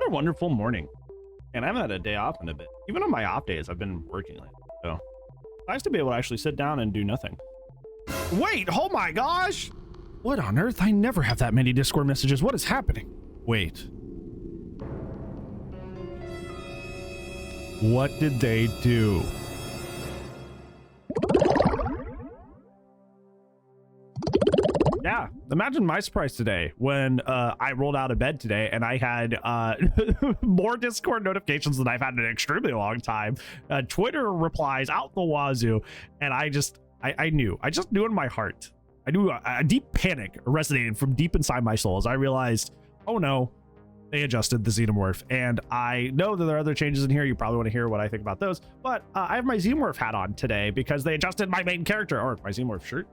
Another wonderful morning, and I haven't had a day off in a bit. Even on my off days, I've been working lately, so it's nice to be able to actually sit down and do nothing. Wait, oh my gosh! What on earth? I never have that many Discord messages. What is happening? Wait. What did they do? Yeah, imagine my surprise today when I rolled out of bed today and I had more Discord notifications than I've had in an extremely long time. Twitter replies out the wazoo, and I just knew in my heart. I knew a deep panic resonated from deep inside my soul as I realized, oh no, they adjusted the Xenomorph. And I know that there are other changes in here. You probably want to hear what I think about those, but I have my Xenomorph hat on today because they adjusted my main character, or my Xenomorph shirt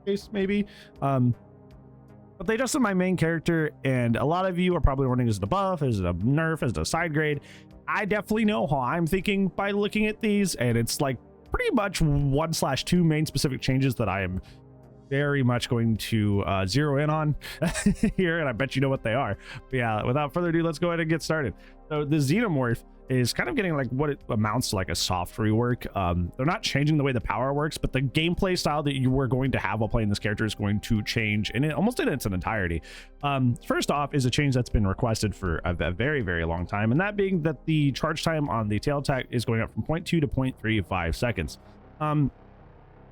case maybe. But they adjusted my main character, and a lot of you are probably wondering, is it a buff, is it a nerf, is it a side grade? I definitely know how I'm thinking by looking at these, and it's like pretty much 1/2 main specific changes that I am very much going to zero in on here, and I bet you know what they are. But yeah, without further ado, let's go ahead and get started. So the Xenomorph is kind of getting like what it amounts to, like a soft rework. They're not changing the way the power works, but the gameplay style that you were going to have while playing this character is going to change in it almost in its entirety. First off is a change that's been requested for a very, very long time, and that being that the charge time on the tail attack is going up from 0.2 to 0.35 seconds.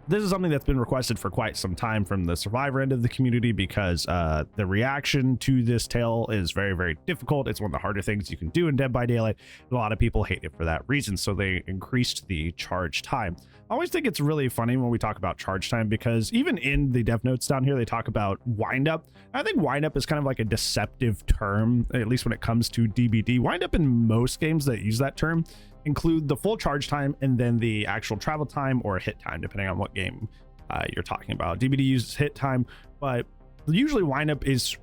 This is something that's been requested for quite some time from the survivor end of the community because the reaction to this tail is very, very difficult. It's one of the harder things you can do in Dead by Daylight. A lot of people hate it for that reason, so they increased the charge time. I always think it's really funny when we talk about charge time because even in the dev notes down here, they talk about wind up. I think wind up is kind of like a deceptive term, at least when it comes to DBD. Wind up in most games that use that term include the full charge time and then the actual travel time or hit time, depending on what game you're talking about. DBD uses hit time, but usually windup is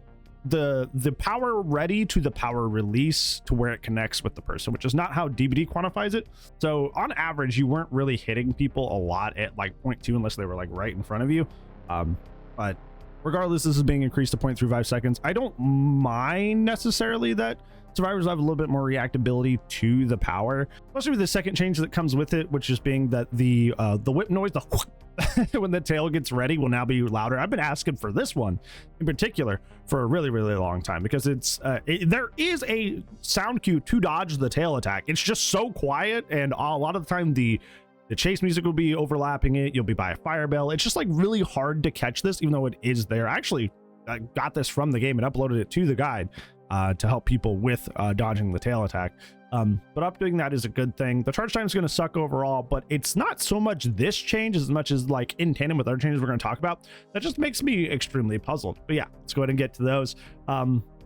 the power ready to the power release to where it connects with the person, which is not how DBD quantifies it. So on average, you weren't really hitting people a lot at like 0.2 unless they were like right in front of you. But regardless, this is being increased to 0.35 seconds. I don't mind necessarily that survivors have a little bit more reactability to the power, especially with the second change that comes with it, which is being that the whip noise, the when the tail gets ready, will now be louder. I've been asking for this one in particular for a really, really long time because it's there is a sound cue to dodge the tail attack. It's just so quiet, and a lot of the time the chase music will be overlapping it. You'll be by a fire bell. It's just like really hard to catch this, even though it is there. I actually got this from the game and uploaded it to the guide to help people with dodging the tail attack. But updating that is a good thing. The charge time is going to suck overall, but it's not so much this change as much as like in tandem with other changes we're going to talk about. That just makes me extremely puzzled. But yeah, let's go ahead and get to those.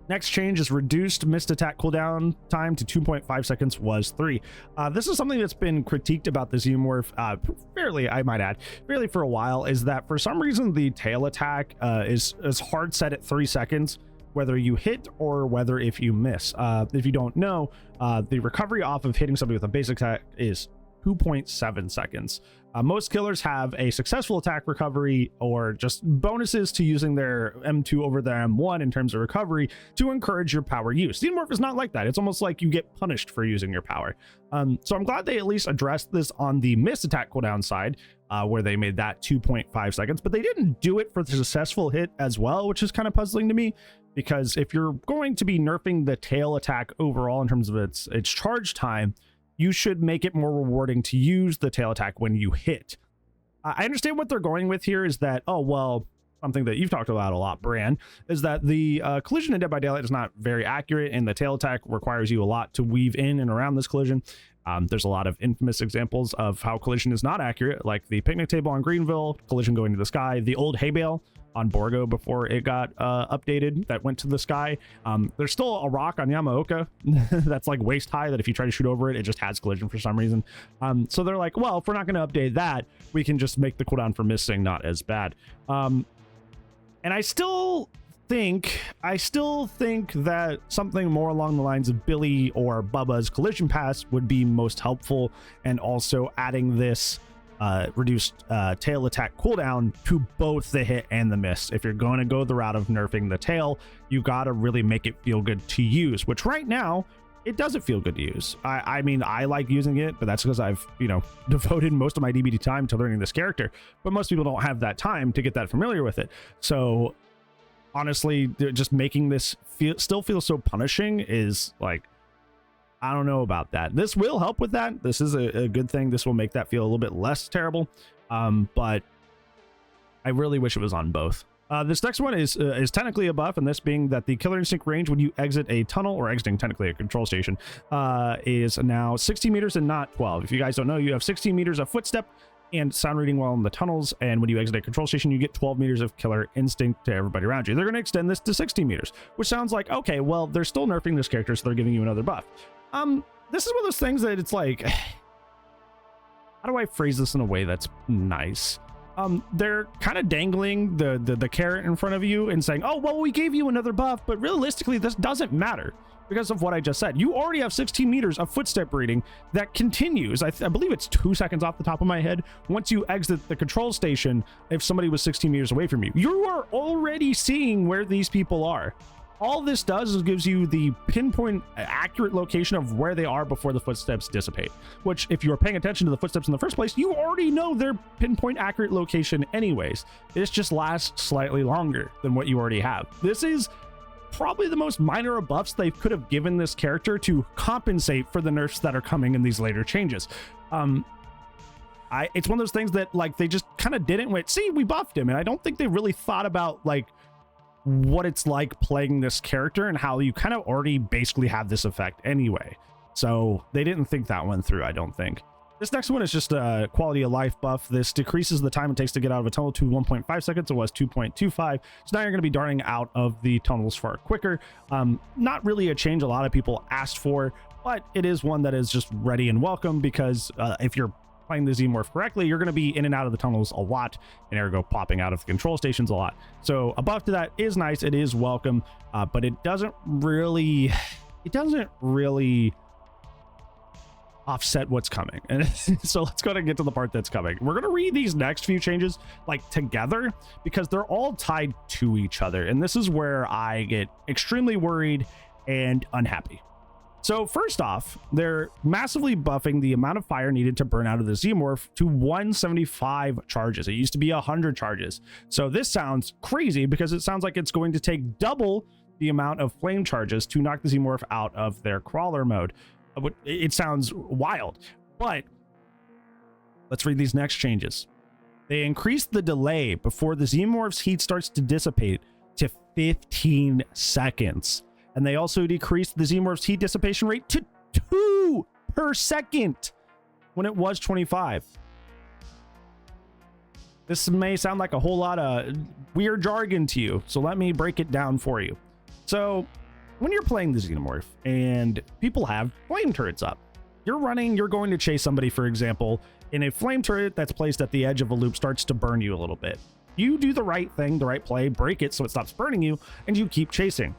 Next change is reduced missed attack cooldown time to 2.5 seconds was 3. This is something that's been critiqued about the Xenomorph fairly, I might add, fairly for a while, is that for some reason the tail attack is hard set at 3 seconds, whether you hit or whether if you miss. If you don't know, the recovery off of hitting somebody with a basic attack is 2.7 seconds. Most killers have a successful attack recovery or just bonuses to using their M2 over their M1 in terms of recovery to encourage your power use. Xenomorph is not like that. It's almost like you get punished for using your power. So I'm glad they at least addressed this on the missed attack cooldown side, where they made that 2.5 seconds, but they didn't do it for the successful hit as well, which is kind of puzzling to me. Because if you're going to be nerfing the tail attack overall in terms of its charge time, you should make it more rewarding to use the tail attack when you hit. I understand what they're going with here is that, oh, well, something that you've talked about a lot, Bran, is that the collision in Dead by Daylight is not very accurate, and the tail attack requires you a lot to weave in and around this collision. There's a lot of infamous examples of how collision is not accurate, like the picnic table on Greenville, collision going to the sky, the old hay bale on Borgo before it got updated that went to the sky. There's still a rock on Yamaoka that's like waist high that if you try to shoot over it, it just has collision for some reason. So they're like, well, if we're not going to update that, we can just make the cooldown for missing not as bad. And I still think that something more along the lines of Billy or Bubba's collision pass would be most helpful, and also adding this reduced tail attack cooldown to both the hit and the miss. If you're going to go the route of nerfing the tail, you got to really make it feel good to use, which right now it doesn't feel good to use. I mean, I like using it, but that's because I've, you know, devoted most of my DBD time to learning this character. But most people don't have that time to get that familiar with it. So honestly, just making this still feel so punishing is like, I don't know about that. This will help with that. This is a good thing. This will make that feel a little bit less terrible. But I really wish it was on both. This next one is technically a buff, and this being that the killer instinct range when you exit a tunnel or exiting technically a control station is now 60 meters and not 12. If you guys don't know, you have 16 meters of footstep and sound reading while in the tunnels, and when you exit a control station, you get 12 meters of killer instinct to everybody around you. They're going to extend this to 60 meters, which sounds like, okay, well, they're still nerfing this character, so they're giving you another buff. This is one of those things that it's like, how do I phrase this in a way that's nice? They're kind of dangling the carrot in front of you and saying, oh, well, we gave you another buff, but realistically, this doesn't matter because of what I just said. You already have 16 meters of footstep reading that continues. I believe it's 2 seconds off the top of my head. Once you exit the control station, if somebody was 16 meters away from you, you are already seeing where these people are. All this does is gives you the pinpoint accurate location of where they are before the footsteps dissipate, which if you're paying attention to the footsteps in the first place, you already know their pinpoint accurate location anyways. It just lasts slightly longer than what you already have. This is probably the most minor of buffs they could have given this character to compensate for the nerfs that are coming in these later changes. It's one of those things that like they just kind of didn't wait, see, we buffed him, and I don't think they really thought about like what it's like playing this character and how you kind of already basically have this effect anyway. So they didn't think that one through, I don't think. This next one is just a quality of life buff. This decreases the time it takes to get out of a tunnel to 1.5 seconds. It was 2.25. So now you're going to be darting out of the tunnels far quicker. Not really a change a lot of people asked for, but it is one that is just ready and welcome because if you're playing the Xenomorph correctly, you're going to be in and out of the tunnels a lot, and ergo popping out of the control stations a lot. So a buff to that is nice, it is welcome, but it doesn't really offset what's coming. And so let's go ahead and get to the part that's coming. We're going to read these next few changes like together because they're all tied to each other, and this is where I get extremely worried and unhappy. So first off, they're massively buffing the amount of fire needed to burn out of the Xenomorph to 175 charges. It used to be 100 charges. So this sounds crazy because it sounds like it's going to take double the amount of flame charges to knock the Xenomorph out of their crawler mode. It sounds wild, but let's read these next changes. They increased the delay before the Xenomorph's heat starts to dissipate to 15 seconds. And they also decreased the Xenomorph's heat dissipation rate to 2 per second when it was 25. This may sound like a whole lot of weird jargon to you, so let me break it down for you. So when you're playing the Xenomorph and people have flame turrets up, you're going to chase somebody, for example, and a flame turret that's placed at the edge of a loop starts to burn you a little bit. You do the right thing, the right play, break it so it stops burning you, and you keep chasing.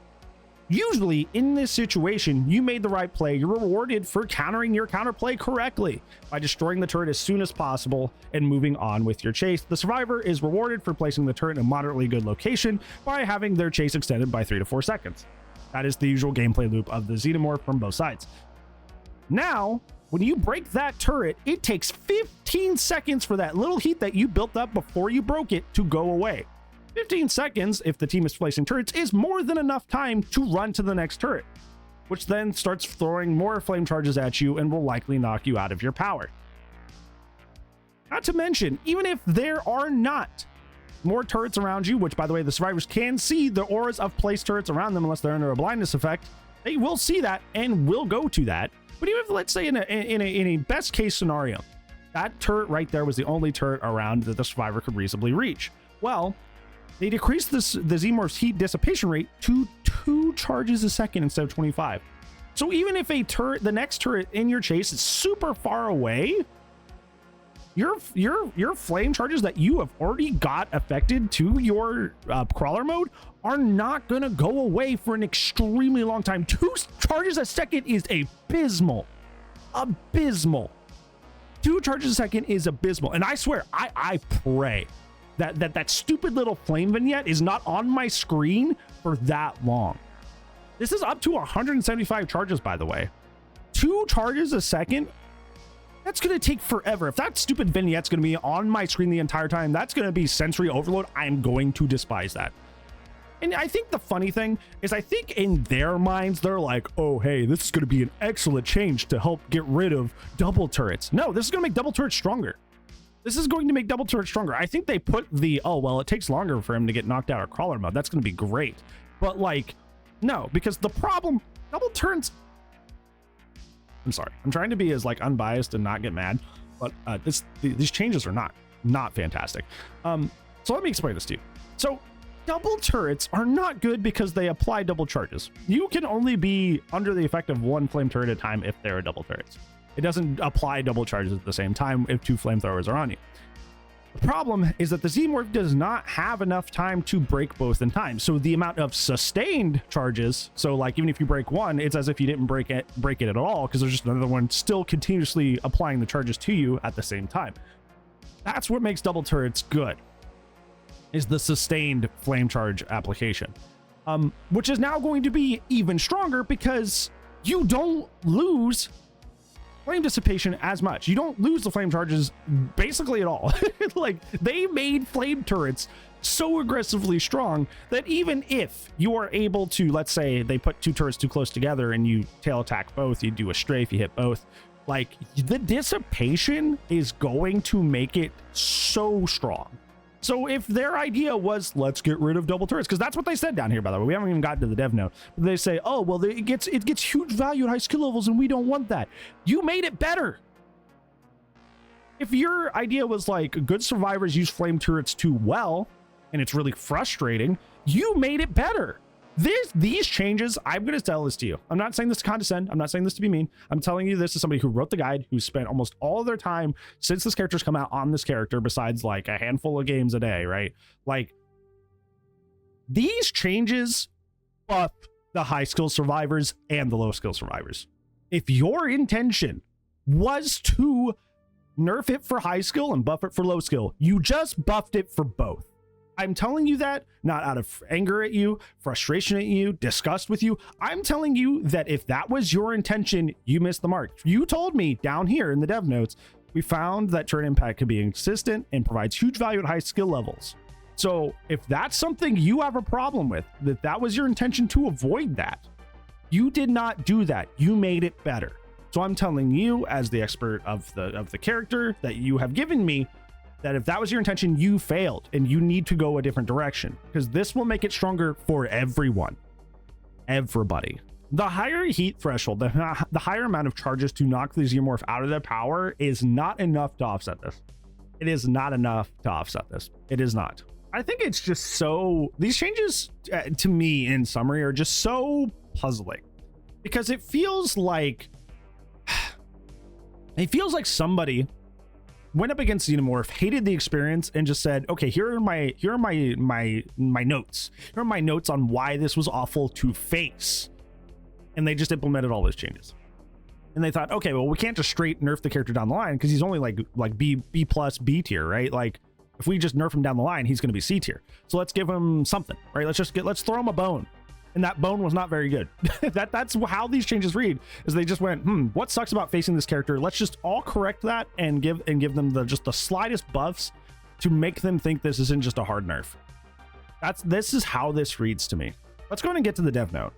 Usually in this situation, you made the right play. You're rewarded for countering your counterplay correctly by destroying the turret as soon as possible and moving on with your chase. The survivor is rewarded for placing the turret in a moderately good location by having their chase extended by 3 to 4 seconds. That is the usual gameplay loop of the Xenomorph from both sides. Now, when you break that turret, it takes 15 seconds for that little heat that you built up before you broke it to go away. 15 seconds, if the team is placing turrets, is more than enough time to run to the next turret, which then starts throwing more flame charges at you and will likely knock you out of your power. Not to mention, even if there are not more turrets around you, which by the way, the survivors can see the auras of placed turrets around them unless they're under a blindness effect, they will see that and will go to that. But even if, let's say in a best case scenario, that turret right there was the only turret around that the survivor could reasonably reach. Well, they decreased the Xenomorph's heat dissipation rate to 2 charges a second instead of 25. So even if the next turret in your chase is super far away, your flame charges that you have already got affected to your crawler mode are not going to go away for an extremely long time. 2 charges a second is abysmal. 2 charges a second is abysmal. And I swear, I pray that stupid little flame vignette is not on my screen for that long. This is up to 175 charges, by the way. 2 charges a second. That's going to take forever. If that stupid vignette's going to be on my screen the entire time, that's going to be sensory overload. I'm going to despise that. And I think the funny thing is, I think in their minds, they're like, oh, hey, this is going to be an excellent change to help get rid of double turrets. No, this is going to make double turrets stronger. This is going to make double turrets stronger. I think they put the, oh, well, it takes longer for him to get knocked out of crawler mode. That's going to be great. But like, no, because the problem, double turrets, I'm sorry, I'm trying to be as like unbiased and not get mad, but these changes are not fantastic. So let me explain this to you. So double turrets are not good because they apply double charges. You can only be under the effect of 1 flame turret at a time if there are double turrets. It doesn't apply double charges at the same time if 2 flamethrowers are on you. The problem is that the Xenomorph does not have enough time to break both in time. So the amount of sustained charges, so like even if you break one, it's as if you didn't break it at all, because there's just another one still continuously applying the charges to you at the same time. That's what makes double turrets good, is the sustained flame charge application, which is now going to be even stronger because you don't lose flame dissipation as much. You don't lose the flame charges basically at all. Like, they made flame turrets so aggressively strong that even if you are able to, let's say they put 2 turrets too close together and you tail attack both, you do a strafe, you hit both, like the dissipation is going to make it so strong. So if their idea was, let's get rid of double turrets, because that's what they said down here, by the way, we haven't even gotten to the dev note. They say, oh, well, it gets huge value at high skill levels and we don't want that. You made it better. If your idea was like good survivors use flame turrets too well and it's really frustrating, you made it better. These changes, I'm going to tell this to you. I'm not saying this to condescend. I'm not saying this to be mean. I'm telling you this as somebody who wrote the guide, who spent almost all of their time since this character's come out on this character, besides like a handful of games a day, right? Like, these changes buff the high skill survivors and the low skill survivors. If your intention was to nerf it for high skill and buff it for low skill, you just buffed it for both. I'm telling you that not out of anger at you, frustration at you, disgust with you. I'm telling you that if that was your intention, you missed the mark. You told me down here in the dev notes, we found that turret impact can be consistent and provides huge value at high skill levels. So if that's something you have a problem with, that was your intention to avoid that, you did not do that. You made it better. So I'm telling you, as the expert of the character that you have given me, that if that was your intention, you failed and you need to go a different direction, because this will make it stronger for everyone. Everybody. The higher heat threshold, the higher amount of charges to knock the Xenomorph out of their power is not enough to offset this. It is not enough to offset this. It is not. I think it's just so, these changes to me in summary are just so puzzling, because it feels like somebody went up against Xenomorph, hated the experience, and just said, okay, here are my notes. Here are my notes on why this was awful to face. And they just implemented all those changes. And they thought, okay, well, we can't just straight nerf the character down the line, because he's only like B plus B tier, right? Like, if we just nerf him down the line, he's going to be C tier. So let's give him something, right? Let's throw him a bone. And that bone was not very good. That's how these changes read, is they just went, what sucks about facing this character? Let's just all correct that and give them just the slightest buffs to make them think this isn't just a hard nerf. This is how this reads to me. Let's go ahead and get to the dev note.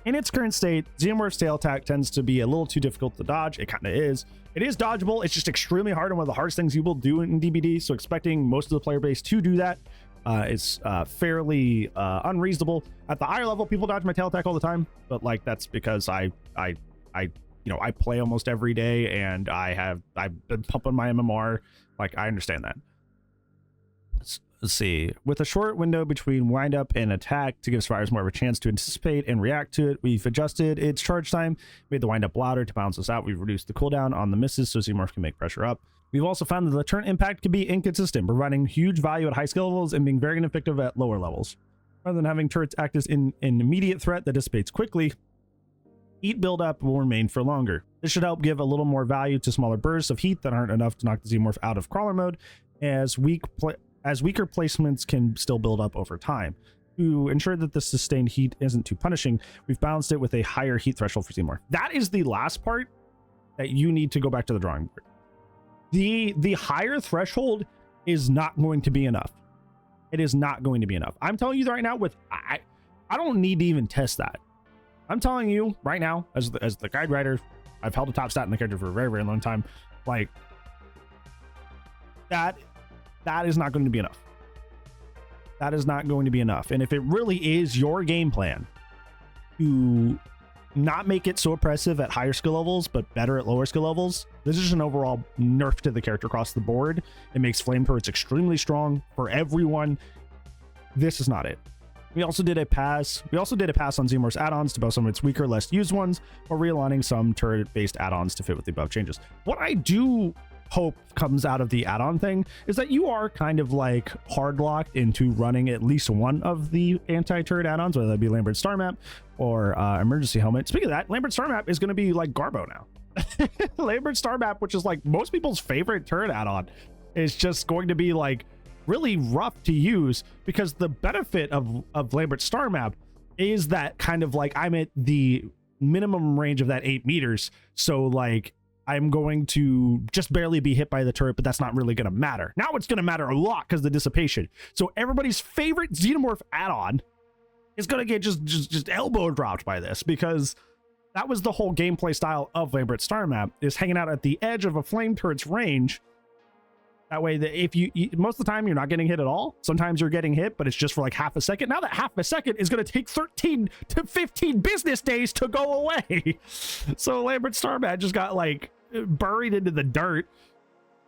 In its current state, Xenomorph's tail attack tends to be a little too difficult to dodge. It kind of is. It is dodgeable. It's just extremely hard and one of the hardest things you will do in DBD. So expecting most of the player base to do that is fairly unreasonable. At the higher level, people dodge my tail attack all the time, but like, that's because I play almost every day and I've been pumping my MMR. Like, I understand that. Let's see. With a short window between wind up and attack to give survivors more of a chance to anticipate and react to it, we've adjusted its charge time, made the wind up louder to balance us out. We've reduced the cooldown on the misses so Xenomorph can make pressure up. We've also found that the turn impact can be inconsistent, providing huge value at high skill levels and being very ineffective at lower levels. Rather than having turrets act as an immediate threat that dissipates quickly, heat buildup will remain for longer. This should help give a little more value to smaller bursts of heat that aren't enough to knock the Xenomorph out of crawler mode, as weaker placements can still build up over time. To ensure that the sustained heat isn't too punishing, we've balanced it with a higher heat threshold for Xenomorph. That is the last part that you need to go back to the drawing board. The higher threshold is not going to be enough. It is not going to be enough. I'm telling you right now, I don't need to even test that. I'm telling you right now, as the guide writer, I've held a top stat in the character for a very, very long time. Like, that is not going to be enough. That is not going to be enough. And if it really is your game plan to not make it so oppressive at higher skill levels, but better at lower skill levels, this is just an overall nerf to the character across the board. It makes flame turrets extremely strong for everyone. This is not it. We also did a pass on Xenomorph's add-ons to buff some of its weaker, less used ones, while realigning some turret-based add-ons to fit with the above changes. What I do hope comes out of the add-on thing is that you are kind of like hard locked into running at least one of the anti-turret add-ons, whether that be Lambert Star Map or Emergency Helmet. Speaking of that, Lambert Star Map is going to be like Garbo now. Lambert Star Map, which is like most people's favorite turret add-on, is just going to be like really rough to use, because the benefit of Lambert Star Map is that kind of like I'm at the minimum range of that 8 meters, so like I'm going to just barely be hit by the turret, but that's not really going to matter. Now it's going to matter a lot because of the dissipation. So everybody's favorite Xenomorph add-on is going to get just elbow dropped by this, because that was the whole gameplay style of Lambert Star Map, is hanging out at the edge of a flame turret's range. That way, that if you most of the time you're not getting hit at all. Sometimes you're getting hit, but it's just for like half a second. Now that half a second is going to take 13 to 15 business days to go away. So Lambert Star Map just got like buried into the dirt.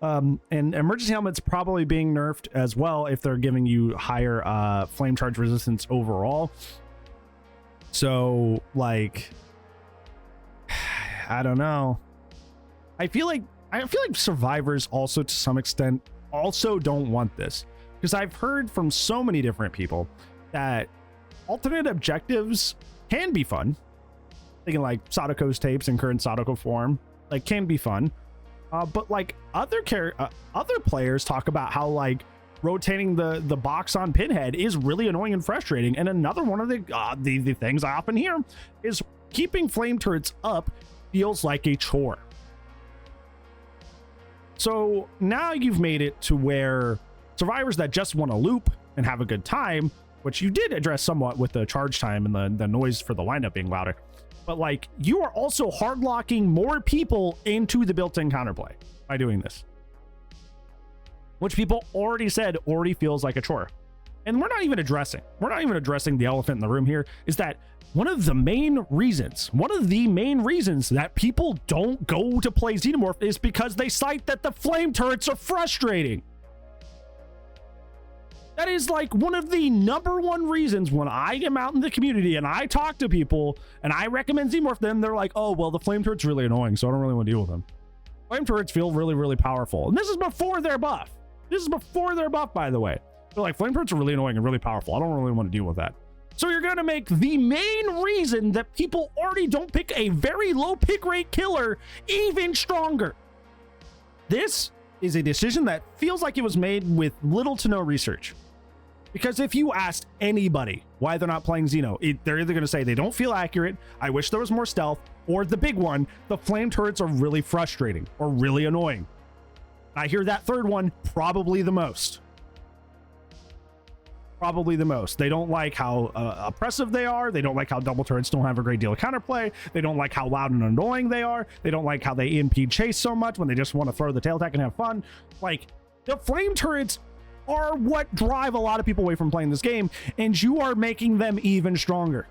And Emergency Helmet's probably being nerfed as well if they're giving you higher flame charge resistance overall. So like, I don't know. I feel like survivors also to some extent also don't want this, because I've heard from so many different people that alternate objectives can be fun. Thinking like Sadoko's tapes in current Sadoko form, like, can be fun. But like other players talk about how like rotating the box on Pinhead is really annoying and frustrating. And another one of the things I often hear is keeping flame turrets up feels like a chore. So now you've made it to where survivors that just want to loop and have a good time, which you did address somewhat with the charge time and the noise for the windup being louder, but like you are also hard locking more people into the built-in counterplay by doing this, which people already said already feels like a chore. And we're not even addressing the elephant in the room here, is that one of the main reasons that people don't go to play Xenomorph is because they cite that the flame turrets are frustrating. That is like one of the number one reasons when I am out in the community and I talk to people and I recommend Xenomorph, then they're like, oh, well, the flame turret's really annoying, so I don't really want to deal with them. Flame turrets feel really, really powerful. And this is before their buff. By the way. They're like, flame turrets are really annoying and really powerful. I don't really want to deal with that. So you're going to make the main reason that people already don't pick a very low pick rate killer even stronger. This is a decision that feels like it was made with little to no research. Because if you asked anybody why they're not playing Xeno, they're either going to say they don't feel accurate, I wish there was more stealth, or the big one, the flame turrets are really frustrating or really annoying. I hear that third one probably the most. They don't like how oppressive they are. They don't like how double turrets don't have a great deal of counterplay. They don't like how loud and annoying they are. They don't like how they impede chase so much when they just want to throw the tail attack and have fun. Like, the flame turrets are what drive a lot of people away from playing this game, and you are making them even stronger.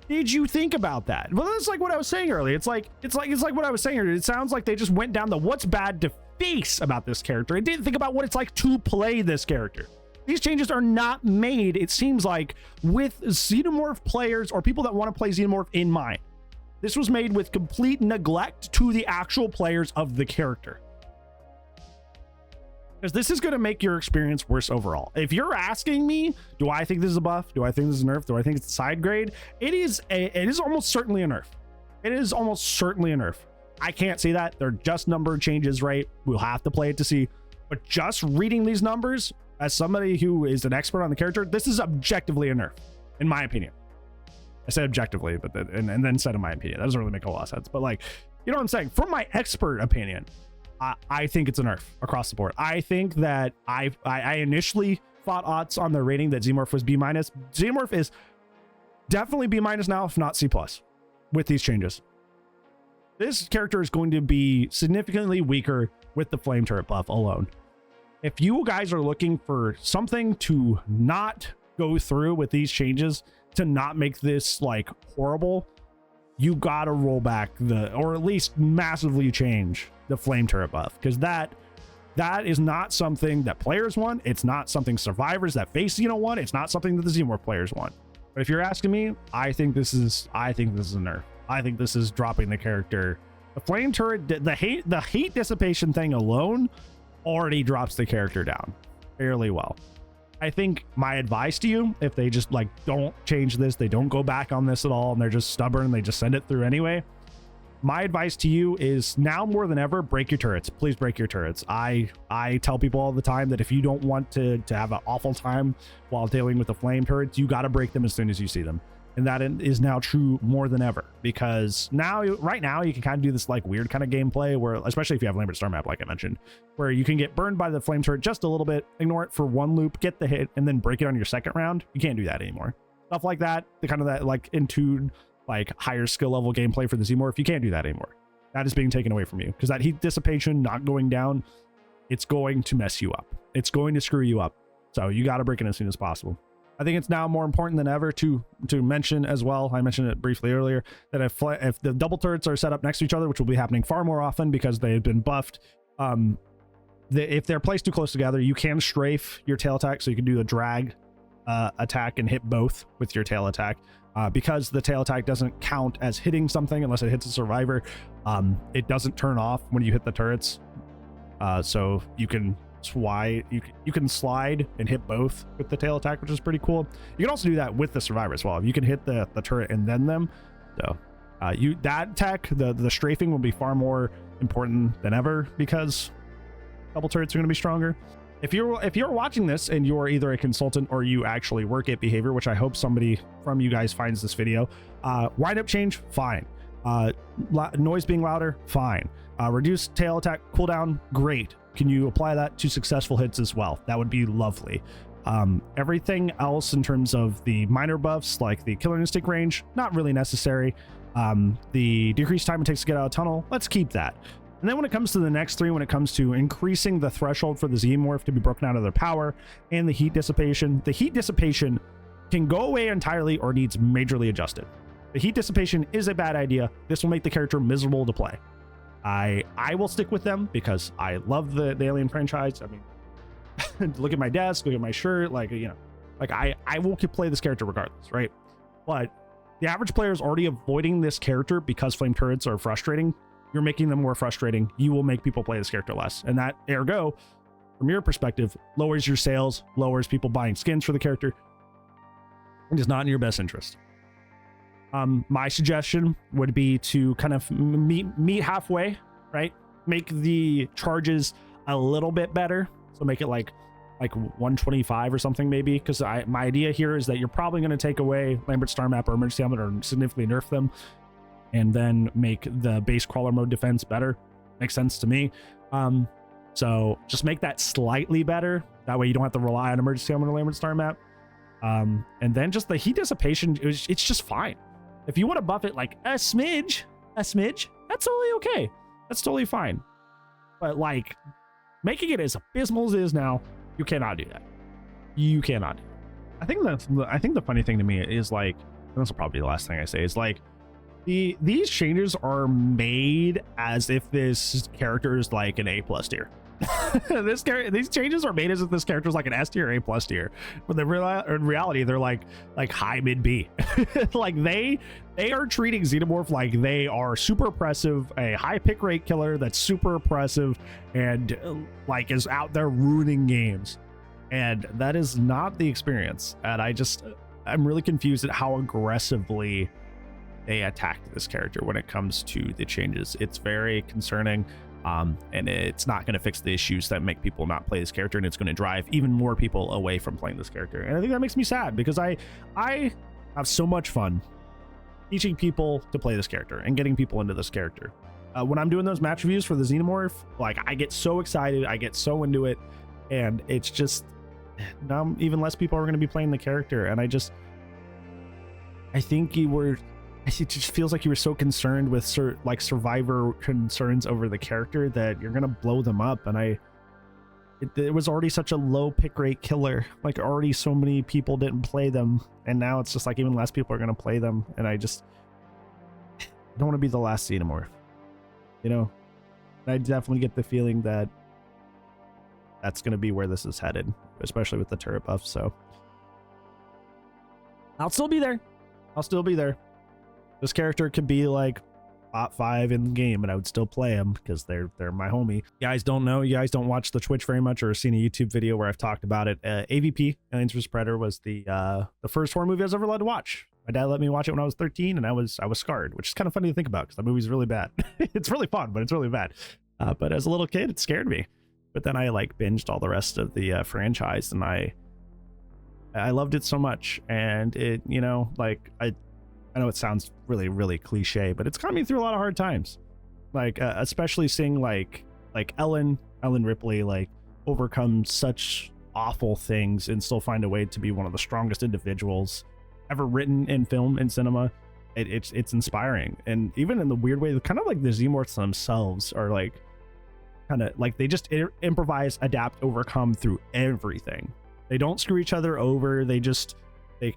Did you think about that? Well, that's like what I was saying earlier. It's like what I was saying earlier. It sounds like they just went down the what's bad to face about this character and didn't think about what it's like to play this character. These changes are not made, it seems like, with Xenomorph players or people that want to play Xenomorph in mind. This was made with complete neglect to the actual players of the character. Because this is going to make your experience worse overall. If you're asking me, do I think this is a buff? Do I think this is a nerf? Do I think it's a side grade? It is almost certainly a nerf. It is almost certainly a nerf. I can't say that. They're just number changes, right? We'll have to play it to see. But just reading these numbers, as somebody who is an expert on the character, this is objectively a nerf, in my opinion. I said objectively, but and then said in my opinion. That doesn't really make a lot of sense. But like, you know what I'm saying? From my expert opinion, I think it's a nerf across the board. I think that I initially thought odds on the rating that Xenomorph was B-. Xenomorph is definitely B- now, if not C+, with these changes. This character is going to be significantly weaker with the flame turret buff alone. If you guys are looking for something to not go through with these changes, to not make this like horrible, you gotta roll back or at least massively change the flame turret buff, because that is not something that players want. It's not something survivors that face Xeno want. It's not something that the Xenomorph players want. But if you're asking me, I think this is a nerf. I think this is dropping the character. The flame turret, the heat dissipation thing alone already drops the character down fairly well. I think my advice to you, if they just like don't change this, they don't go back on this at all, and they're just stubborn, they just send it through anyway, my advice to you is now more than ever, break your turrets. Please break your turrets. I tell people all the time that if you don't want to have an awful time while dealing with the flame turrets, you got to break them as soon as you see them. And that is now true more than ever, because right now you can kind of do this like weird kind of gameplay where, especially if you have Lambert star map, like I mentioned, where you can get burned by the flame turret just a little bit, ignore it for one loop, get the hit, and then break it on your second round. You can't do that anymore. Stuff like that, the kind of that like into like higher skill level gameplay for the Xenomorph, you can't do that anymore. That is being taken away from you, because that heat dissipation not going down, it's going to mess you up. It's going to screw you up. So you got to break it as soon as possible. I think it's now more important than ever to mention as well, I mentioned it briefly earlier, that if the double turrets are set up next to each other, which will be happening far more often because they've been buffed, if they're placed too close together, you can strafe your tail attack, so you can do the drag attack and hit both with your tail attack. Because the tail attack doesn't count as hitting something unless it hits a survivor, it doesn't turn off when you hit the turrets. So you can you can slide and hit both with the tail attack, which is pretty cool. You can also do that with the survivor as well. You can hit the turret and then them. So that attack, the strafing will be far more important than ever, because double turrets are going to be stronger. If you're watching this and you're either a consultant or you actually work at Behavior, which I hope somebody from you guys finds this video, wind-up change, fine. Noise being louder, fine. Reduced tail attack cooldown, great. Can you apply that to successful hits as well? That would be lovely. Everything else in terms of the minor buffs, like the killer instinct range, not really necessary. The decreased time it takes to get out of tunnel, let's keep that. And then when it comes to the next three, when it comes to increasing the threshold for the Xenomorph to be broken out of their power, and the heat dissipation can go away entirely or needs majorly adjusted. The heat dissipation is a bad idea. This will make the character miserable to play. I will stick with them because I love the Alien franchise. I mean, look at my desk, look at my shirt, like, you know, like I will play this character regardless, right? But the average player is already avoiding this character because flame turrets are frustrating. You're making them more frustrating. You will make people play this character less, and that, ergo, from your perspective, lowers your sales, lowers people buying skins for the character. It is not in your best interest. My suggestion would be to kind of meet halfway, right? Make the charges a little bit better. So make it like 125 or something, maybe, because my idea here is that you're probably going to take away Lambert star map or emergency helmet or significantly nerf them, and then make the base crawler mode defense better. Makes sense to me. So just make that slightly better. That way you don't have to rely on emergency helmet or Lambert star map. And then just the heat dissipation, it's just fine. If you want to buff it like a smidge, that's totally okay. That's totally fine. But like making it as abysmal as it is now, you cannot do that. You cannot do that. I think the funny thing to me is like, and this will probably be the last thing I say, is like these changes are made as if this character is like an A+ tier. These changes are made as if this character is like an S tier, A+ tier, but in reality they're like high mid B. Like they are treating Xenomorph like they are super oppressive, a high pick rate killer that's super oppressive and like is out there ruining games, and that is not the experience. And I'm really confused at how aggressively they attacked this character when it comes to the changes. It's very concerning. And it's not going to fix the issues that make people not play this character, and it's going to drive even more people away from playing this character. And I think that makes me sad, because I have so much fun teaching people to play this character and getting people into this character. When I'm doing those match reviews for the Xenomorph, like, I get so excited, I get so into it, and it's just now even less people are going to be playing the character. And I think it just feels like you were so concerned with survivor concerns over the character that you're gonna blow them up. And it was already such a low pick rate killer, like already so many people didn't play them, and now it's just like even less people are gonna play them. And I don't want to be the last Xenomorph, you know. And I definitely get the feeling that that's gonna be where this is headed, especially with the turret buff. So I'll still be there. This character could be like top 5 in the game, and I would still play him because they're my homie. You guys don't know, you guys don't watch the Twitch very much or seen a YouTube video where I've talked about it. AVP, Aliens vs Predator, was the first horror movie I was ever allowed to watch. My dad let me watch it when I was 13, and I was scarred, which is kind of funny to think about because that movie's really bad. It's really fun, but it's really bad. But as a little kid, it scared me. But then I like binged all the rest of the franchise, and I loved it so much. And it, you know, like I know it sounds really, really cliche, but it's got me through a lot of hard times. Like, especially seeing like Ellen Ripley, like, overcome such awful things and still find a way to be one of the strongest individuals ever written in film and cinema. It's inspiring. And even in the weird way, kind of like the Xenomorphs themselves are like, kind of like they just improvise, adapt, overcome through everything. They don't screw each other over. They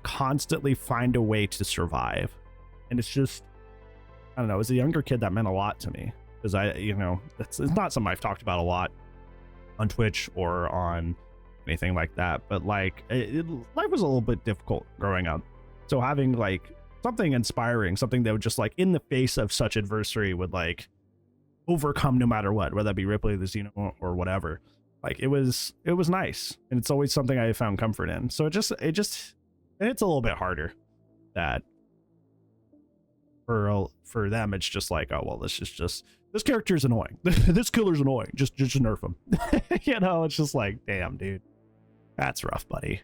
constantly find a way to survive. And it's just, I don't know, as a younger kid, that meant a lot to me, because it's not something I've talked about a lot on Twitch or on anything like that, but like life was a little bit difficult growing up. So having like something inspiring, something that would just like in the face of such adversity would like overcome no matter what, whether that be Ripley, the Xeno, or whatever. Like it was nice, and it's always something I found comfort in. So and it's a little bit harder that for them it's just like, oh well, this character is annoying. This killer's annoying. Just nerf him. You know, it's just like, damn, dude, that's rough, buddy.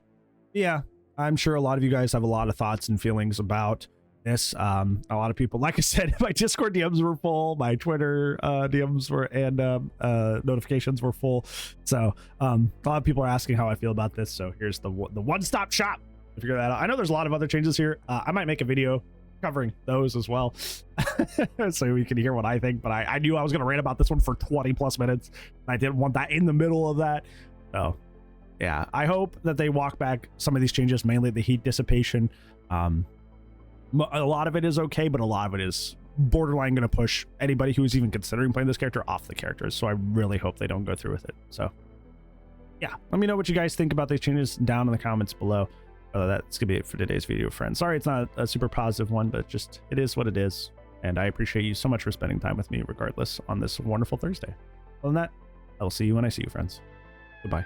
Yeah, I'm sure a lot of you guys have a lot of thoughts and feelings about this. A lot of people, like I said, my Discord DMs were full, my Twitter DMs were, and notifications were full. So a lot of people are asking how I feel about this. So here's the one-stop shop to figure that out. I know there's a lot of other changes here. I might make a video covering those as well, so we can hear what I think. But I knew I was gonna rant about this one for 20+ minutes. I didn't want that in the middle of that. So yeah, I hope that they walk back some of these changes, mainly the heat dissipation. A lot of it is okay, but a lot of it is borderline going to push anybody who's even considering playing this character off the characters. So I really hope they don't go through with it. So yeah, let me know what you guys think about these changes down in the comments below. That's gonna be it for today's video, friends. Sorry it's not a super positive one, but just it is what it is, and I appreciate you so much for spending time with me regardless on this wonderful Thursday. Other than that, I will see you when I see you, friends. Goodbye.